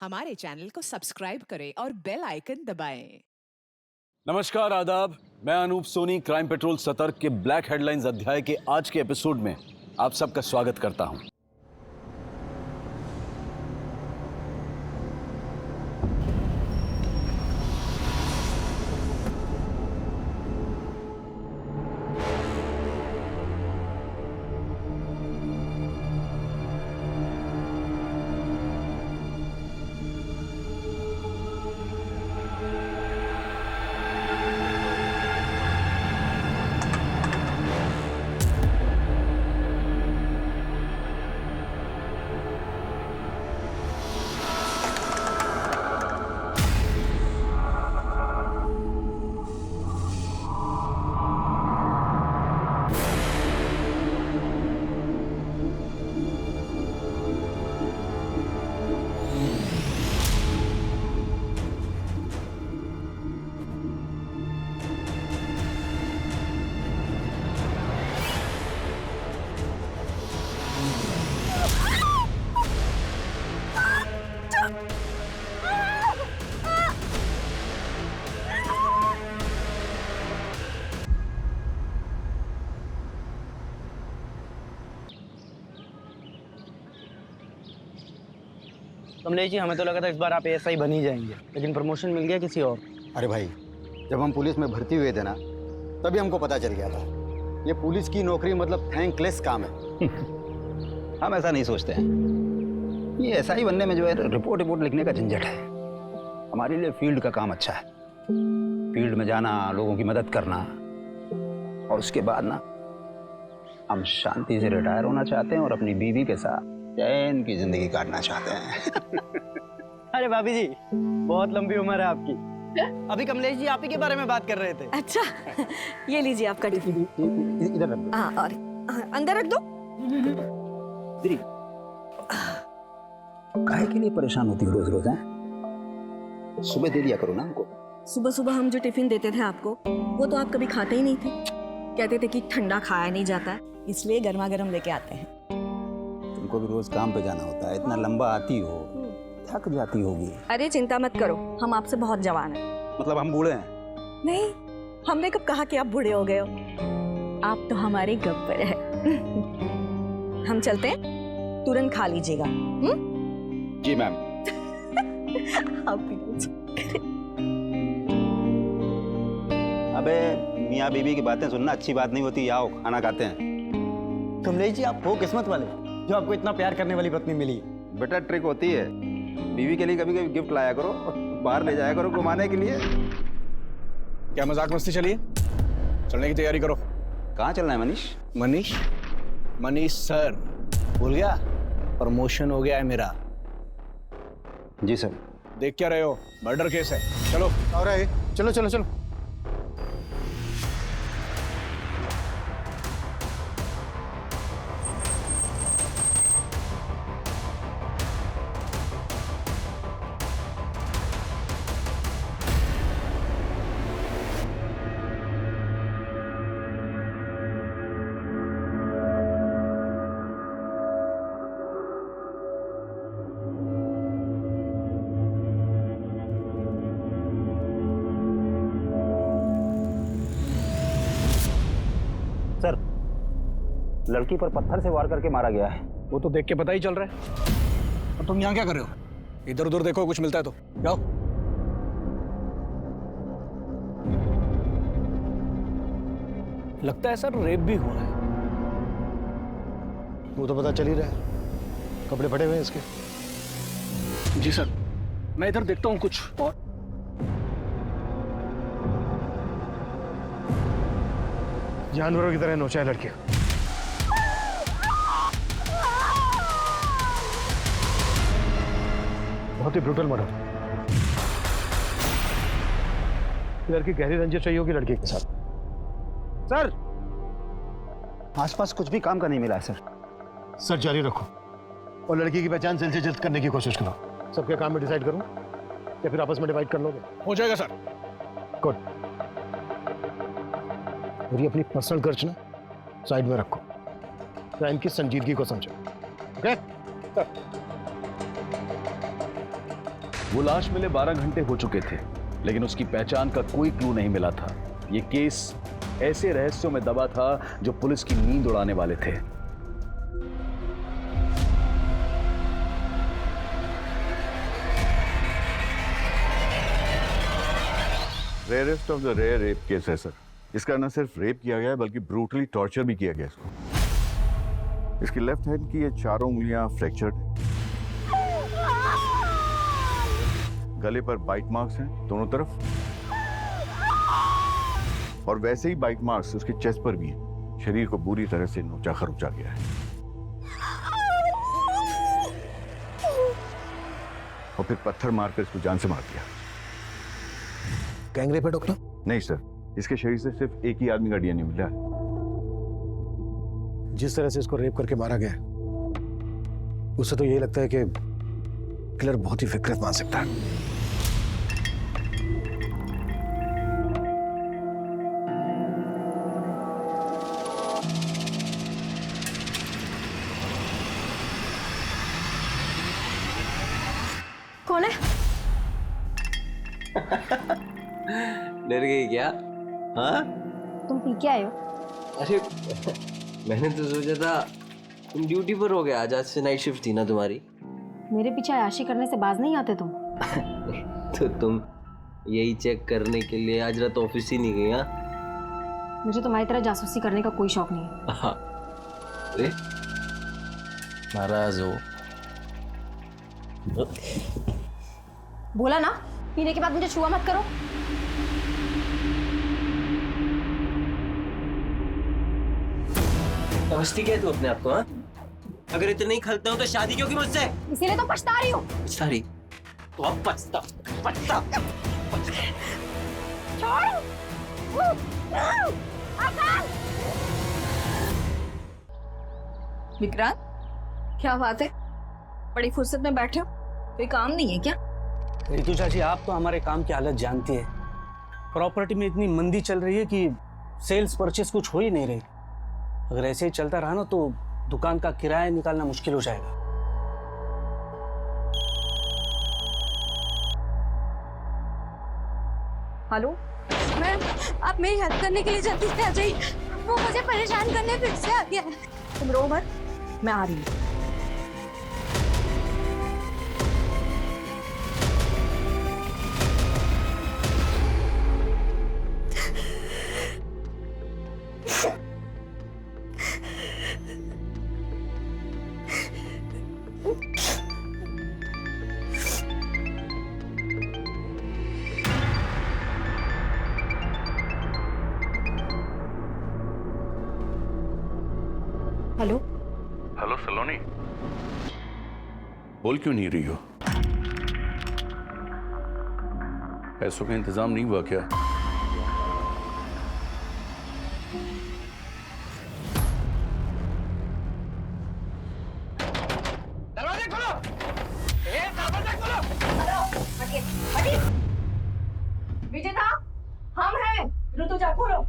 हमारे चैनल को सब्सक्राइब करें और बेल आइकन दबाएं। नमस्कार, आदाब। मैं अनूप सोनी क्राइम पेट्रोल सतर्क के ब्लैक हेडलाइंस अध्याय के आज के एपिसोड में आप सबका स्वागत करता हूं। कमलेश जी, हमें तो लगा था इस बार आप एएसआई बन ही जाएंगे, लेकिन प्रमोशन मिल गया किसी और। अरे भाई, जब हम पुलिस में भर्ती हुए थे ना, तभी हमको पता चल गया था ये पुलिस की नौकरी मतलब थैंकलेस काम है। हम ऐसा नहीं सोचते हैं। ये एसआई बनने में जो है रिपोर्ट लिखने का झंझट है। हमारे लिए फील्ड का काम अच्छा है। फील्ड में जाना, लोगों की मदद करना, और उसके बाद ना हम शांति से रिटायर होना चाहते हैं और अपनी बीवी के साथ चैन की जिंदगी काटना चाहते हैं। अरे भाभी जी, बहुत लंबी उम्र है आपकी। अभी कमलेश जी आप ही के बारे में बात कर रहे थे। अच्छा, ये लीजिए आपका टिफिन। इधर रख दो। हाँ, और अंदर रख दो। काहे के लिए परेशान होती हो रोज रोज? हैं, सुबह दे दिया करो ना हमको। सुबह सुबह हम जो टिफिन देते थे आपको, वो तो आप कभी खाते ही नहीं थे। कहते थे कि ठंडा खाया नहीं जाता, इसलिए गर्मा गर्म लेके आते हैं। तुमको भी रोज काम पे जाना होता है, इतना लंबा आती हो, थक जाती होगी। अरे चिंता मत करो, हम आपसे बहुत जवान हैं। मतलब हम बूढ़े हैं? नहीं, हमने कब कहा कि आप बूढ़े हो गए हो। आप तो हमारे गब्बर हैं। हम चलते हैं, तुरंत खा लीजिएगा। जी मैम। आप भी कुछ। अबे मियाँ बीवी की बातें सुनना अच्छी बात नहीं होती। आओ खाना खाते हैं। कमलेश जी, आप हो किस्मत वाले जो आपको इतना प्यार करने वाली पत्नी मिली। बेटा ट्रिक होती है, बीवी के लिए कभी कभी गिफ्ट लाया करो, बाहर ले जाया करो घुमाने के लिए। क्या मजाक मस्ती चलिए, चलने की तैयारी करो। कहाँ चलना है मनीष? मनीष सर, भूल गया? प्रमोशन हो गया है मेरा। जी सर। देख क्या रहे हो, मर्डर केस है। चलो। और चलो चलो चलो। सर, लड़की पर पत्थर से वार करके मारा गया है। वो तो देख के पता ही चल रहा है। और तुम यहाँ क्या कर रहे हो? इधर उधर देखो, कुछ मिलता है तो जाओ। लगता है सर रेप भी हुआ है। वो तो पता चल ही रहा है, कपड़े फटे हुए हैं इसके। जी सर, मैं इधर देखता हूँ कुछ। और जानवरों की तरह नोचा है लड़कियां। बहुत ही ब्रूटल मर्डर। लड़की गहरी रंजिश रही होगी लड़की के साथ। सर, आसपास कुछ भी काम का नहीं मिला है सर। सर जारी रखो और लड़की की पहचान जल्द से जल्द करने की कोशिश करो। सबके काम में डिसाइड करूं या फिर आपस में डिवाइड कर लोगे? हो जाएगा सर। गुड। और ये अपनी पर्सनल खर्च ना साइड में रखो, क्राइम की संजीदगी को समझो। ओके? वो लाश मिले 12 घंटे हो चुके थे, लेकिन उसकी पहचान का कोई क्लू नहीं मिला था। ये केस ऐसे रहस्यों में दबा था जो पुलिस की नींद उड़ाने वाले थे। Rarest of the rare rape case है सर। इसका न सिर्फ रेप किया गया है बल्कि ब्रूटली टॉर्चर भी किया गया इसको। इसकी लेफ्ट हैंड की ये चारों उंगलियां फ्रैक्चर्ड, गले पर बाइट मार्क्स हैं दोनों तरफ, और वैसे ही बाइट मार्क्स उसके चेस्ट पर भी हैं। शरीर को बुरी तरह से नोचा खरोचा गया है और फिर पत्थर मारकर इसको जान से मार दिया। गैंग रेप है डॉक्टर? नहीं सर, इसके शरीर से सिर्फ एक ही आदमी का डीएनए मिला है। जिस तरह से इसको रेप करके मारा गया है, उससे तो यही लगता है कि किलर बहुत ही विकृत मानसिकता है। कौन है? डर गई क्या? हाँ? तुम पी के आए हो? अरे मैंने तो सोचा था तुम ड्यूटी पर हो गया आज से नाइट शिफ्ट थी ना तुम्हारी। मेरे पीछे आयाशी करने से बाज नहीं आते तुम। तो तुम यही चेक करने के लिए आज रात ऑफिस ही नहीं गई? हाँ, मुझे तुम्हारी तरह जासूसी करने का कोई शौक नहीं है। अरे नाराज हो? बोला ना, पीने के बाद मुझे छुआ मत करो। समझती क्या तू अपने आप को? हाँ, अगर इतने ही खलते हो तो शादी क्यों की मुझसे? इसीलिए तो पछता रही हूँ। सारी तो अब पछता पछता। विक्रांत, क्या बात है? बड़ी फुर्सत में बैठे हो, कोई काम नहीं है क्या? रितु चाची, आप तो हमारे काम की हालत जानती है। प्रॉपर्टी में इतनी मंदी चल रही है कि सेल्स परचेस कुछ हो ही नहीं रही। अगर ऐसे ही चलता रहा ना तो दुकान का किराया निकालना मुश्किल हो जाएगा। हेलो मैम, आप मेरी हेल्प करने के लिए जल्दी से आ जाइए। वो मुझे परेशान करने फिर से आ गया है। तुम रो मत, मैं आ रही हूँ। हेलो हेलो सलोनी, बोल क्यों नहीं रही हो? पैसों का इंतजाम नहीं हुआ क्या? दरवाजे खोलो! दरवाजे खोलो! विजेता, हम हैं। ऋतुजा, खोलो।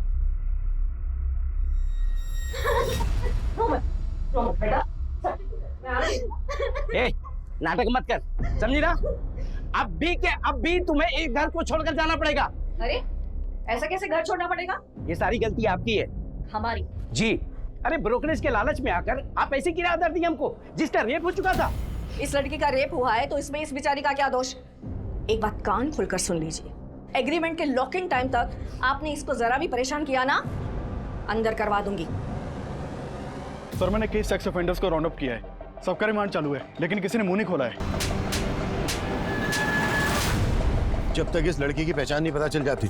बेटा, नाटक मत कर, समझी ना? अब भी तुम्हें एक घर को छोड़कर जाना पड़ेगा। अरे ऐसा कैसे घर छोड़ना पड़ेगा? ये सारी गलती आपकी है। हमारी? जी। अरे ब्रोकरेज के लालच में आकर आप ऐसे किराया दर दी हमको, जिसका रेप हो चुका था। इस लड़की का रेप हुआ है तो इसमें इस बेचारी का क्या दोष? एक बात कान खुलकर सुन लीजिए, एग्रीमेंट के लॉकिंग टाइम तक आपने इसको जरा भी परेशान किया ना, अंदर करवा दूंगी। सर, मैंने कई सेक्स ऑफेंडर्स को राउंड अप किया है, सबका रिमांड चालू है, लेकिन किसी ने मुंह नहीं खोला है। जब तक इस लड़की की पहचान नहीं पता चल जाती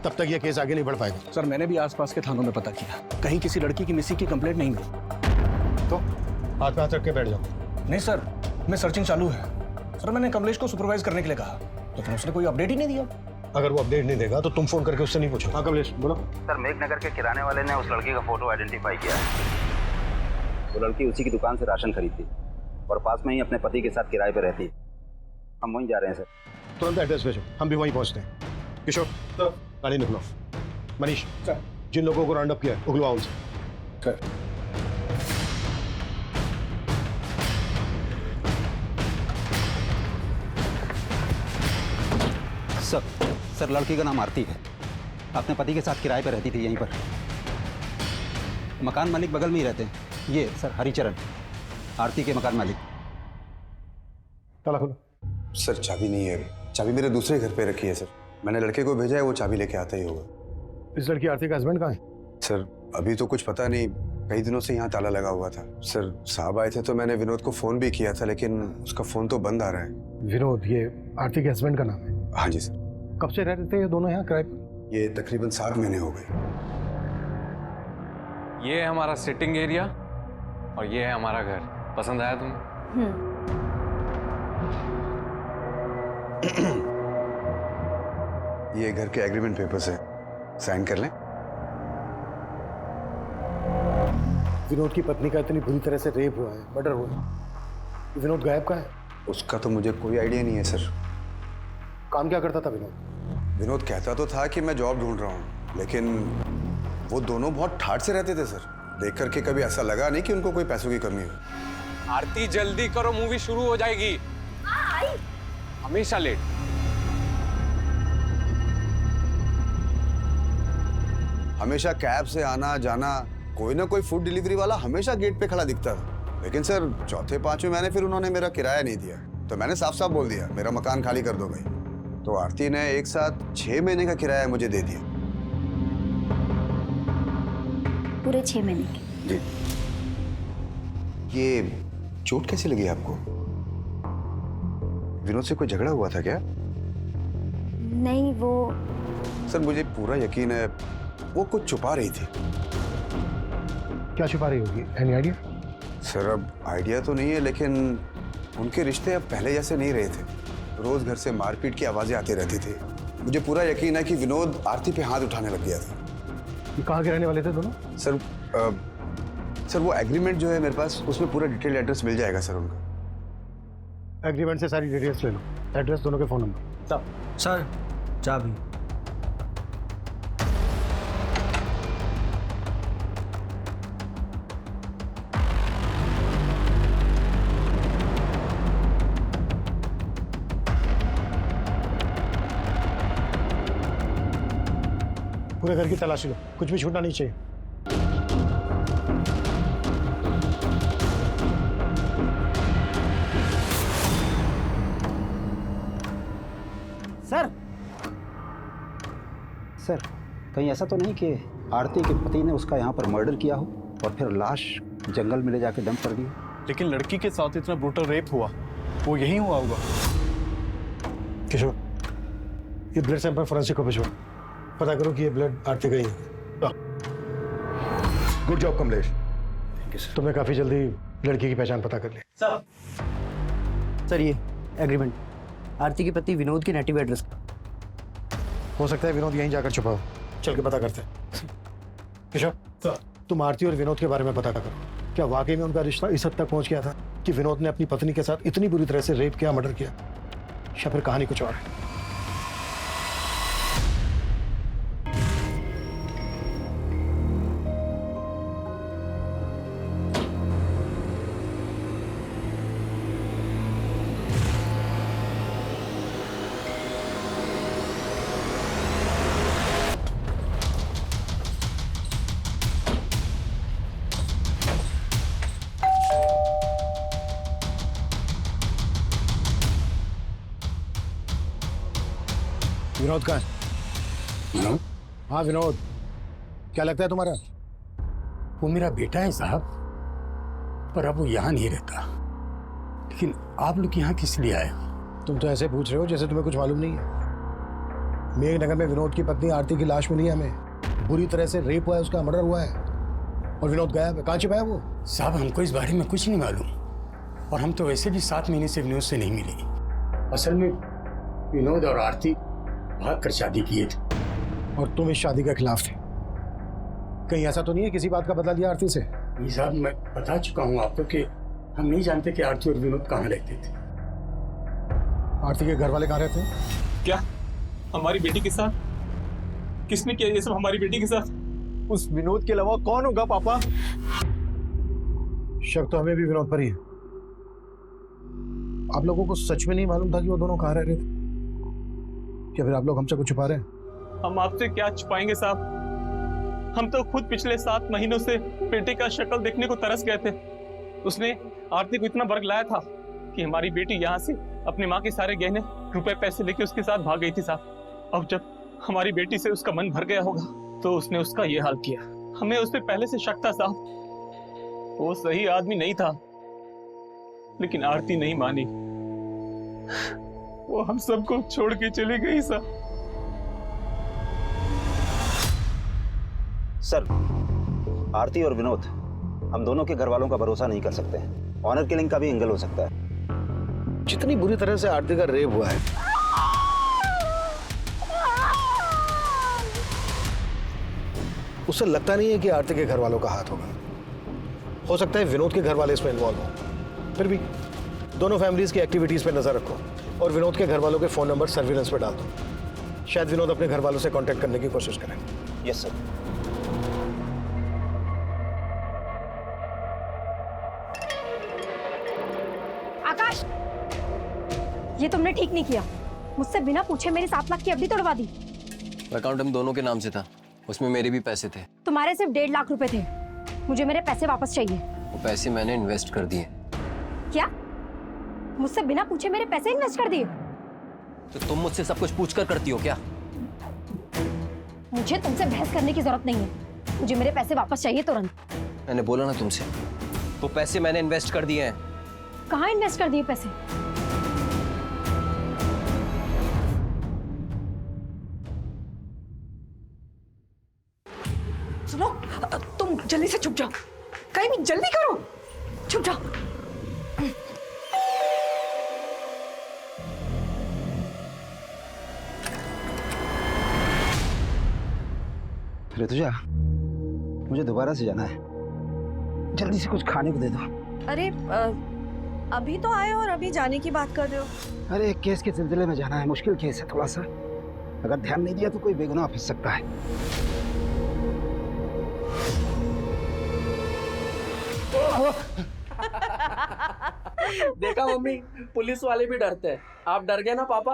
तब तक यह केस आगे नहीं बढ़ पाएगा। सर, मैंने भी आसपास के थानों में पता किया, कहीं किसी लड़की की मिसिंग की कंप्लेंट नहीं मिली। तो हाथ पे हाथ रख के बैठ जाओ। नहीं सर, मैं सर्चिंग चालू है। सर, मैंने कमलेश को सुपरवाइज करने के लिए कहा, तो फिर उसने कोई अपडेट ही नहीं दिया। अगर वो अपडेट नहीं देगा तो तुम फोन करके उससे नहीं पूछो। हाँ कमलेश, बोलो। सर, मेघनगर के किराने वाले ने उस लड़की का फोटो आइडेंटिफाई किया है। वो लड़की उसी की दुकान से राशन खरीदती और पास में ही अपने पति के साथ किराए पर रहती है। हम वहीं जा रहे हैं सर। तुरंत एड्रेस भेजो, हम भी वहीं पहुंचते हैं। किशोर, गाड़ी निकलो। मनीष, जिन लोगों को राउंड अप किया है उगलवाओ उनसे। सर लड़की का नाम आरती है। अपने पति के साथ किराए पर रहती थी यहीं पर। मकान मालिक बगल में ही रहते हैं। ये सर हरिचरण, आरती के मकान मालिक। ताला खोलो। सर चाबी नहीं है, चाबी मेरे दूसरे घर पे रखी है सर। मैंने लड़के को भेजा है, वो चाबी लेके आता ही होगा। इस लड़की आरती का हस्बैंड कहाँ है? सर अभी तो कुछ पता नहीं, कई दिनों से यहाँ ताला लगा हुआ था। सर साहब आए थे तो मैंने विनोद को फोन भी किया था, लेकिन उसका फोन तो बंद आ रहा है। विनोद, ये आरती के हस्बैंड का नाम है? हाँ जी सर। कब से रह रहे थे ये दोनों यहाँ किराए पर? ये तकरीबन 7 महीने हो गए। ये है हमारा सिटिंग एरिया और ये है हमारा घर। पसंद आया तुम्हें? ये घर के एग्रीमेंट पेपर्स है, साइन कर लें। विनोद की पत्नी का इतनी बुरी तरह से रेप हुआ है, मर्डर हुआ है। विनोद गायब कहाँ है? उसका तो मुझे कोई आइडिया नहीं है सर। काम क्या करता था विनोद? विनोद कहता तो था कि मैं जॉब ढूंढ रहा हूँ, लेकिन वो दोनों बहुत ठाठ से रहते थे सर। देख करके कभी ऐसा लगा नहीं कि उनको कोई पैसों की कमी हो। आरती जल्दी करो, मूवी शुरू हो जाएगी। हमेशा लेट। हमेशा कैब से आना जाना, कोई ना कोई फूड डिलीवरी वाला हमेशा गेट पे खड़ा दिखता था। लेकिन सर चौथे पांचवें महीने फिर उन्होंने मेरा किराया नहीं दिया, तो मैंने साफ साफ बोल दिया मेरा मकान खाली कर दो भाई। तो आरती ने एक साथ 6 महीने का किराया मुझे दे दिया। पूरे 6 महीने के? जी। ये चोट कैसी लगी आपको? विनोद से कोई झगड़ा हुआ था क्या? नहीं, वो सर मुझे पूरा यकीन है वो कुछ छुपा रही थी। क्या छुपा रही होगी? Any idea? सर अब आइडिया तो नहीं है, लेकिन उनके रिश्ते अब पहले जैसे नहीं रहे थे। रोज घर से मारपीट की आवाजें आती रहती थी। मुझे पूरा यकीन है कि विनोद आरती पे हाथ उठाने लग गया था। ये कहाँ के रहने वाले थे दोनों? सर वो एग्रीमेंट जो है मेरे पास, उसमें पूरा डिटेल एड्रेस मिल जाएगा सर उनका। एग्रीमेंट से सारी डिटेल्स ले लो, एड्रेस, दोनों के फोन नंबर। सर चाबी। पूरे घर की तलाशी लो, कुछ भी छूटना नहीं चाहिए। सर कहीं ऐसा तो नहीं कि आरती के पति ने उसका यहाँ पर मर्डर किया हो और फिर लाश जंगल में ले जाके डंप कर दी? लेकिन लड़की के साथ इतना ब्रूटल रेप हुआ, वो यहीं हुआ होगा। किशोर, ये ब्लड सैंपल फोरेंसिक को भिजवाओ, पता करो कि ये ब्लड आरती का ही है। Good job Kamlesh. तुमने काफी जल्दी लड़की की पहचान पता कर ली। सर ये एग्रीमेंट आरती के पति विनोद के नेटिव एड्रेस का। हो सकता है विनोद यहीं जाकर छुपा हो, चल के पता करते हैं। किशोर, तुम आरती और विनोद के बारे में पता करो। क्या वाकई में उनका रिश्ता इस हद तक पहुंच गया था कि विनोद ने अपनी पत्नी के साथ इतनी बुरी तरह से रेप किया, मर्डर किया, या फिर कहानी कुछ और है? विनोद कहाँ है? हाँ विनोद, क्या लगता है तुम्हारा? वो मेरा बेटा है साहब, पर अब वो यहाँ नहीं रहता। लेकिन आप लोग यहाँ किस लिए आए? तुम तो ऐसे पूछ रहे हो जैसे तुम्हें कुछ मालूम नहीं है। मेघनगर में विनोद की पत्नी आरती की लाश मिली है हमें। बुरी तरह से रेप हुआ है, उसका मर्डर हुआ है, और विनोद गायब है। कहाँ छिपा है वो? साहब हमको इस बारे में कुछ नहीं मालूम, और हम तो वैसे भी 7 महीने से विनोद से नहीं मिले। असल में विनोद और आरती भाग कर शादी किए थे, और तुम इस शादी के खिलाफ थे। कहीं ऐसा तो नहीं है किसी बात का बदला लिया आरती से? ये साहब मैं बता चुका हूँ आपको कि हम नहीं जानते कि आरती और विनोद कहाँ रहते थे। आरती के घर वाले कहाँ रहते हैं? क्या हमारी बेटी के साथ? किसने किया ये सब हमारी बेटी के साथ? उस विनोद के अलावा कौन होगा पापा? शक तो हमें भी विनोद पर ही है। आप लोगों को सच में नहीं मालूम था कि वो दोनों कहाँ रह रहे थे? क्या फिर आप लोग हमसे कुछ छुपा रहे हैं? हम आपसे क्या छुपाएंगे साहब? हम तो खुद पिछले 7 महीनों से बेटे का शक्ल देखने को तरस गए थे। उसने आरती को इतना बरगलाया था कि हमारी बेटी यहाँ से अपनी माँ के सारे गहने रुपए पैसे लेके उसके साथ भाग गई थी साहब। अब जब हमारी बेटी से उसका मन भर गया होगा तो उसने उसका ये हाल किया। हमें उस पर पहले से शक था साहब, वो सही आदमी नहीं था, लेकिन आरती नहीं मानी, वो हम सबको छोड़ के चली गई साहब। सर, आरती और विनोद, हम दोनों के घर वालों का भरोसा नहीं कर सकते। ऑनर किलिंग का भी एंगल हो सकता है। जितनी बुरी तरह से आरती का रेप हुआ है, उससे लगता नहीं है कि आरती के घर वालों का हाथ होगा। हो सकता है विनोद के घर वाले इसमें इन्वॉल्व हो। फिर भी दोनों फैमिलीज की एक्टिविटीज पे नजर रखो और विनोद के घर वालों के फोन नंबर सर्विलेंस पे डाल दो। शायद विनोद अपने घर वालों से कांटेक्ट करने की कोशिश करें। Yes sir. आकाश, ये तुमने ठीक नहीं किया। मुझसे बिना पूछे मेरी 7 लाख की एफडी तोड़वा दी। अकाउंट हम दोनों के नाम से था, उसमें मेरे भी पैसे थे। तुम्हारे सिर्फ 1.5 लाख रुपए थे। मुझे मेरे पैसे वापस चाहिए। वो पैसे मैंने इन्वेस्ट कर दिए। क्या? मुझसे बिना पूछे मेरे पैसे इन्वेस्ट कर दिए? तो तुम मुझसे सब कुछ पूछकर करती हो क्या? मुझे तुमसे बहस करने की जरूरत नहीं है। मुझे मेरे पैसे वापस चाहिए तुरंत। मैंने बोला ना तुमसे, वो पैसे मैंने इन्वेस्ट कर दिए हैं। कहाँ इन्वेस्ट कर दिए पैसे? सुनो, तुम जल्दी से छुप जाओ, कहीं भी जल्दी करो, छुप जाओ। ऋतुजा, मुझे दोबारा से जाना है, जल्दी से कुछ खाने को दे दो। अरे अभी तो आए और अभी जाने की बात कर रहे हो? अरे एक केस के सिलसिले में जाना है, मुश्किल केस है थोड़ा सा। अगर ध्यान नहीं दिया तो कोई बेगुनाह फंस सकता है। देखा मम्मी, पुलिस वाले भी डरते हैं। आप डर गए ना पापा?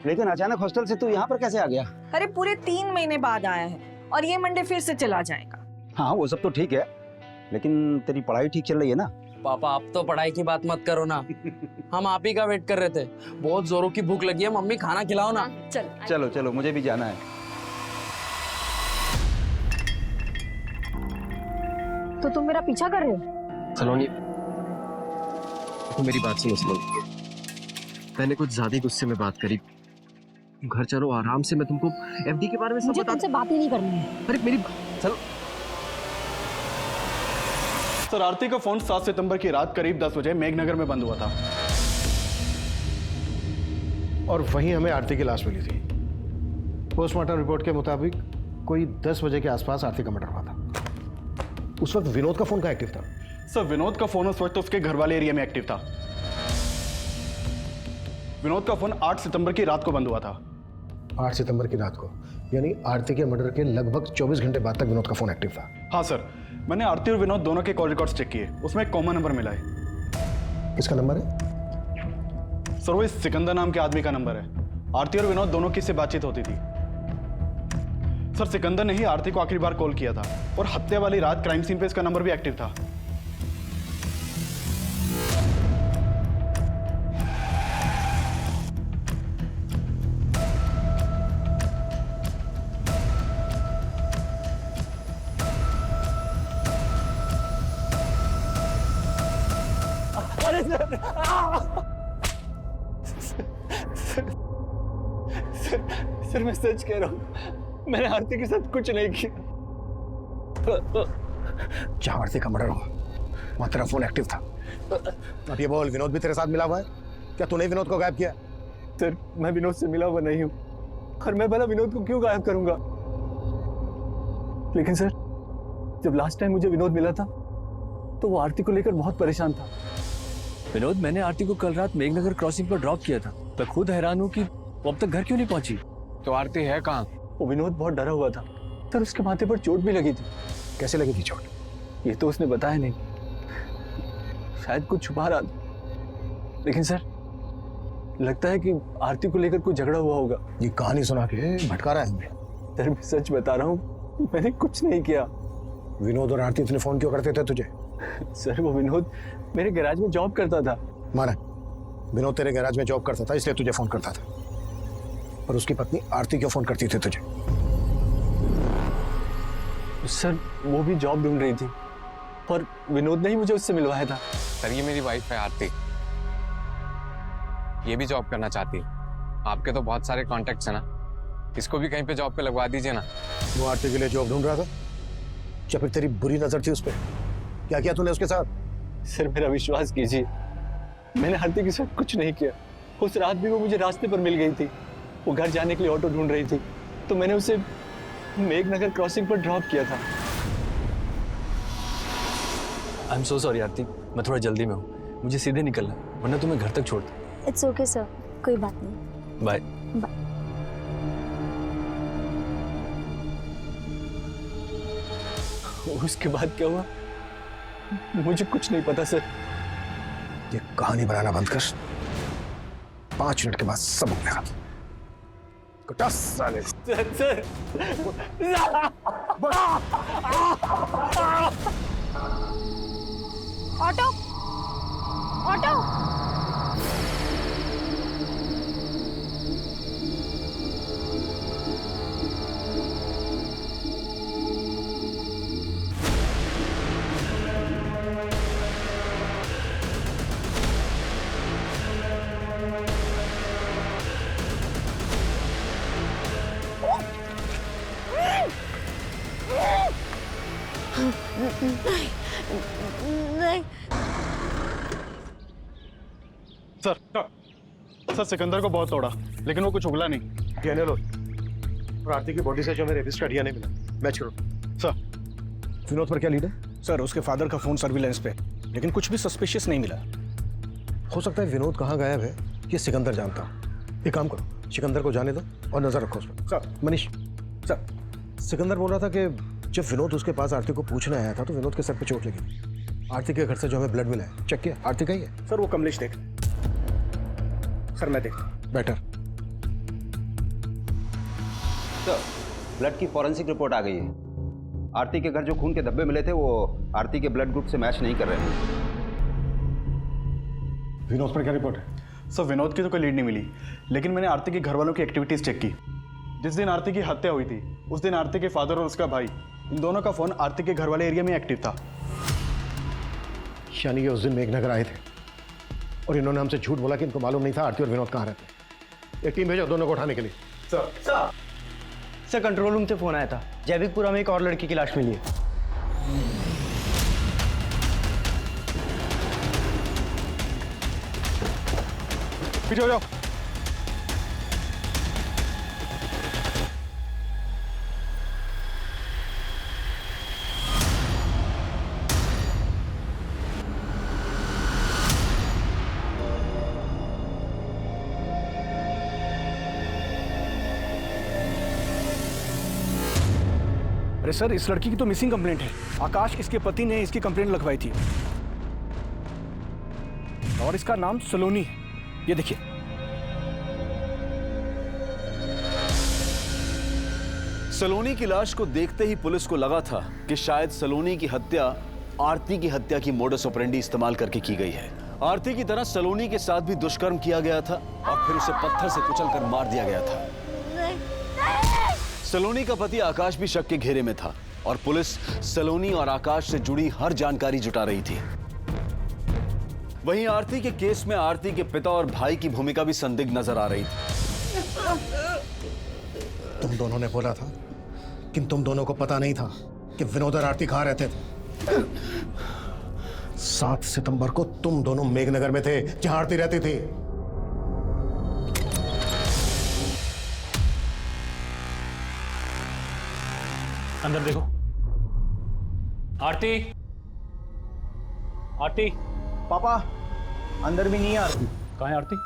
लेकिन अचानक हॉस्टल से तू यहाँ पर कैसे आ गया? अरे पूरे 3 महीने बाद आया है और ये मंडे फिर से चला जाएगा। हाँ वो सब तो ठीक है, लेकिन तेरी पढ़ाई ठीक चल रही है ना? पापा आप तो पढ़ाई की बात मत करो ना, हम आप ही का वेट कर रहे थे। बहुत जोरों की भूख लगी है, मम्मी खाना खिलाओ ना। चलो चलो, मुझे भी जाना है। तो तुम मेरा पीछा कर रहे हो? सलोनी, तो मेरी बात सुनो सलोनी, मैंने कुछ ज्यादा गुस्से में बात करी। घर चलो आराम से, मैं तुमको एफडी के बारे में सब मुझे बता। तुमसे बात ही नहीं करनी है। अरे मेरी चलो। सर, आरती का फोन 7 सितंबर की रात करीब 10 बजे मेघनगर में बंद हुआ था और वहीं हमें आरती की लाश मिली थी। पोस्टमार्टम रिपोर्ट के मुताबिक कोई 10 बजे के आसपास आरती का मर्डर हुआ था। उस वक्त विनोद का फोन का एक्टिव था? सर, विनोद का फोन उस वक्त उसके घर वाले एरिया में एक्टिव था। विनोद का फोन 8 सितंबर की रात को बंद हुआ था। 8 सितंबर की रात को, यानी आरती के मर्डर के लगभग 24 घंटे बाद तक विनोद का फोन एक्टिव था। हाँ सर, मैंने आरती और विनोद दोनों के कॉल रिकॉर्ड्स चेक किए, उसमें एक कॉमन नंबर मिला है। किसका नंबर है? सर, वो इस सिकंदर नाम के आदमी का नंबर है। आरती और विनोद दोनों की इससे बातचीत होती थी। सर, सिकंदर ने ही आरती को आखिरी बार कॉल किया था और हत्या वाली रात क्राइम सीन पे इसका नंबर भी एक्टिव था। सर, मैं सच कह रहा हूँ, मैंने आरती के साथ कुछ नहीं किया। जहां आरती का मर्डर हुआ वहां तेरा फोन एक्टिव था। अब ये बोल, विनोद भी तेरे साथ मिला हुआ है? क्या तूने विनोद को गायब किया? सर, मैं विनोद से मिला हुआ नहीं हूँ और मैं भला विनोद को क्यों गायब करूंगा? लेकिन सर, जब लास्ट टाइम मुझे विनोद मिला था तो वो आरती को लेकर बहुत परेशान था। विनोद, मैंने आरती को कल रात मेघनगर क्रॉसिंग पर ड्रॉप किया था। मैं खुद हैरान हूँ कि वो अब तक घर क्यों नहीं पहुंची। तो आरती है कहाँ? वो विनोद बहुत डरा हुआ था सर, उसके माथे पर चोट भी लगी थी। कैसे लगी थी चोट? ये तो उसने बताया नहीं, शायद कुछ छुपा रहा था। लेकिन सर, लगता है कि आरती को लेकर कोई झगड़ा हुआ होगा। ये कहानी सुना के भटका रहा है हमें। सर मैं सच बता रहा हूँ, मैंने कुछ नहीं किया। विनोद और आरती इतने फोन क्यों करते थे तुझे? सर वो विनोद मेरे गैराज में जॉब करता था। माना विनोद तेरे गैराज में जॉब करता था इसलिए तुझे फोन करता था, पर उसकी पत्नी आरती क्यों फोन करती थी तुझे? सर वो भी जॉब ढूंढ रही थी और विनोद ने ही मुझे उससे मिलवाया था। सर ये मेरी वाइफ है आरती, ये भी जॉब करना चाहती है। आपके तो बहुत सारे कॉन्टेक्ट्स हैं ना, इसको भी कहीं पे जॉब पे लगवा दीजिए ना। वो आरती के लिए जॉब ढूंढ रहा था या फिर तेरी बुरी नजर थी उस पर? क्या किया तूने उसके साथ? सर मेरा विश्वास कीजिए, मैंने आरती के साथ कुछ नहीं किया। उस रात भी वो मुझे रास्ते पर मिल गई थी, वो घर जाने के लिए ऑटो ढूंढ रही थी, तो मैंने उसे मेघनगर क्रॉसिंग पर ड्रॉप किया था। आई एम सो सॉरी आरती, मैं थोड़ा जल्दी में हूँ, मुझे सीधे निकलना, वरना तुम्हें घर तक छोड़ दूँ। इट्स ओके सर, कोई बात नहीं। बाय। बाय। उसके बाद क्या हुआ मुझे कुछ नहीं पता सर। ये कहानी बनाना बंद कर, 5 मिनट के बाद सब उठेगा। कटास साले। सर ऑटो ऑटो नहीं। सर सिकंदर को बहुत तोड़ा लेकिन वो कुछ उगला नहीं। डीएनए लो और आरती की बॉडी से जो हमें रजिस्टर्ड डीएनए मिला मैच करो। सर विनोद पर क्या लीड है? सर उसके फादर का फोन सर्विलेंस पे, लेकिन कुछ भी सस्पिशियस नहीं मिला। हो सकता है विनोद कहाँ गायब है ये सिकंदर जानता हो। एक काम करो, सिकंदर को जाने दो और नजर रखो उस पर। सर मनीष सर सिकंदर बोल रहा था कि जब विनोद उसके पास आरती को पूछने आया था तो विनोद के सर पे चोट लगी। आरती के घर से जो हमें ब्लड मिला है चेक किया, आरती का ही है। सर वो कमलेश देख। सर मैं देखता हूं। बेटर। सर ब्लड की फॉरेंसिक रिपोर्ट आ गई है। आरती के घर जो खून के धब्बे मिले थे वो आरती के ब्लड ग्रुप से मैच नहीं कर रहे हैं। विनोद पर क्या रिपोर्ट है? सर विनोद की तो कोई लीड नहीं मिली, लेकिन मैंने आरती के घर वालों की एक्टिविटीज चेक की। जिस दिन आरती की हत्या हुई थी उस दिन आरती के फादर और उसका भाई, इन दोनों का फोन आरती के घर वाले एरिया में एक्टिव था। यानी कि उस दिन मेघनगर आए थे और इन्होंने हमसे झूठ बोला कि इनको मालूम नहीं था आरती और विनोद कहाँ रहते हैं। एक टीम भेजो दोनों को उठाने के लिए। सर कंट्रोल रूम से फोन आया था, जैविकपुरा में एक और लड़की की लाश मिली है। पीछे हो जाओ। अरे सर इस लड़की की तो मिसिंग कंप्लेंट है। आकाश इसके पति ने इसकी कंप्लेंट लिखवाई थी और इसका नाम सलोनी है। ये देखिए। सलोनी की लाश को देखते ही पुलिस को लगा था कि शायद सलोनी की हत्या आरती की हत्या की मोडस ऑपरेंडी इस्तेमाल करके की गई है। आरती की तरह सलोनी के साथ भी दुष्कर्म किया गया था और फिर उसे पत्थर से कुचलकर मार दिया गया था। सलोनी का पति आकाश भी शक के घेरे में था और पुलिस सलोनी और आकाश से जुड़ी हर जानकारी जुटा रही थी। वहीं आरती के केस में आरती के पिता और भाई की भूमिका भी संदिग्ध नजर आ रही थी। तुम दोनों ने बोला था कि तुम दोनों को पता नहीं था कि विनोद और आरती कहाँ रहते थे। 7 सितंबर को तुम दोनों मेघनगर में थे जहां आरती रहती थी। अंदर देखो। आरती, आरती। पापा अंदर भी नहीं है आरती। कहाँ है आरती?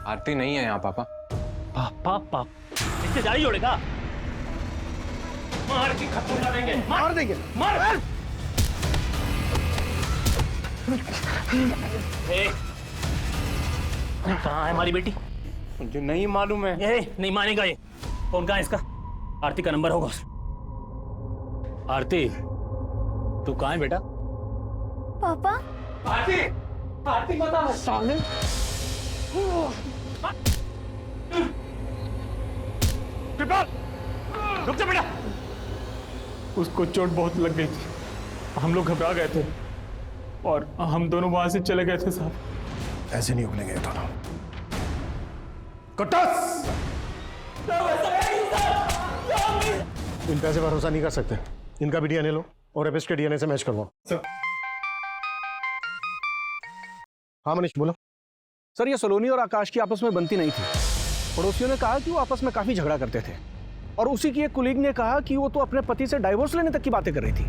आरती नहीं है यहाँ पापा। पापा इससे जारी जोड़ेगा? मार के खत्म कर देंगे। मार देंगे। मार। कहाँ है हमारी बेटी? मुझे नहीं मालूम है। नहीं मानेगा ये। फोन कहाँ है इसका? आरती का नंबर होगा। आरती, तू कहाँ है बेटा? पापा। आरती, आरती बता सामने। रुक जा बेटा। उसको चोट बहुत लग गई थी, हम लोग घबरा गए थे और हम दोनों वहां से चले गए थे साहब। ऐसे नहीं उगलेंगे ये दोनों। कुट्टस! इन पैसे भरोसा नहीं कर सकते। इनका भी डीएनए लो और रेपिस्ट के डीएनए से मैच करवाओ। हाँ मनीष बोलो। सर, ये सलोनी और आकाश की आपस में बनती नहीं थी। पड़ोसियों ने कहा कि वो आपस में काफी झगड़ा करते थे और उसी की एक कुलीग ने कहा कि वो तो अपने पति से डाइवोर्स लेने तक की बातें कर रही थी।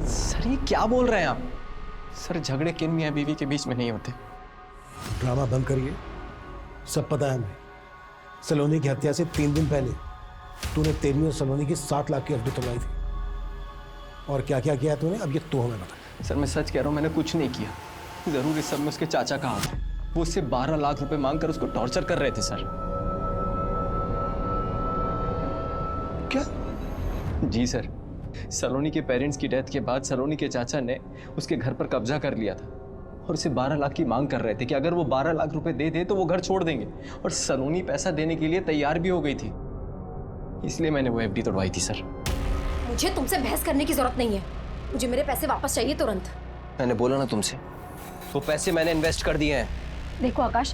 सर ये क्या बोल रहे हैं आप? सर झगड़े किन मियां बीवी के बीच में नहीं होते। ड्रामा बंद करिए, सब पता है हमें। सलोनी की हत्या से 3 दिन पहले तूने तेरी और सलोनी की 7 लाख की एफडी तोड़वाई थी। और क्या क्या किया तूने, अब ये तू हमें बता। सर मैं सच कह रहा हूँ, मैंने कुछ नहीं किया। जरूर इस सब में उसके चाचा का हाथ है। वो उससे 12 लाख रुपए मांगकर उसको टॉर्चर कर रहे थे सर। क्या? जी सर, सलोनी के पेरेंट्स की डेथ के बाद सलोनी के चाचा ने उसके घर पर कब्जा कर लिया था और उसे 12 लाख की मांग कर रहे थे कि अगर वो 12 लाख रुपए दे दे तो वो घर छोड़ देंगे। और सलोनी पैसा देने के लिए तैयार भी हो गई थी, इसलिए मैंने वो एफडी तोड़वाई थी सर। मुझे तुमसे बहस करने की जरूरत नहीं है, मुझे मेरे पैसे वापस चाहिए तुरंत। मैंने बोला ना तुमसे, वो पैसे मैंने इन्वेस्ट कर दिए हैं। देखो आकाश,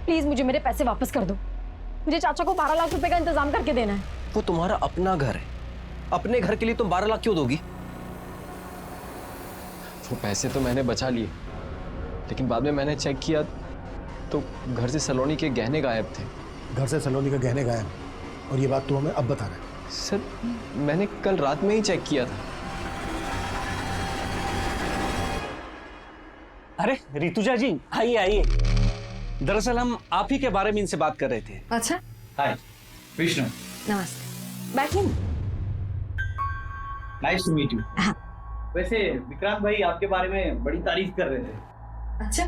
प्लीज मुझे मेरे पैसे वापस कर दो। मुझे चाचा को 12 लाख रुपए का इंतजाम करके देना है। वो तुम्हारा अपना घर है, अपने घर के लिए तुम 12 लाख क्यों दोगी? वो पैसे तो मैंने बचा लिए, लेकिन बाद में मैंने चेक किया तो घर से सलोनी के गहने गायब थे। घर से सलोनी के गहने गायब, और ये बात तू हमें अब बता रहा है? सर मैंने कल रात में ही चेक किया था। अरे ऋतुजा जी, आइए आइए। दरअसल हम आप ही के बारे में इनसे बात कर रहे थे। अच्छा, हाय विष्णु, नमस्ते। बैठिए। Nice to meet you. वैसे विक्रांत भाई आपके बारे में बड़ी तारीफ कर रहे थे। अच्छा,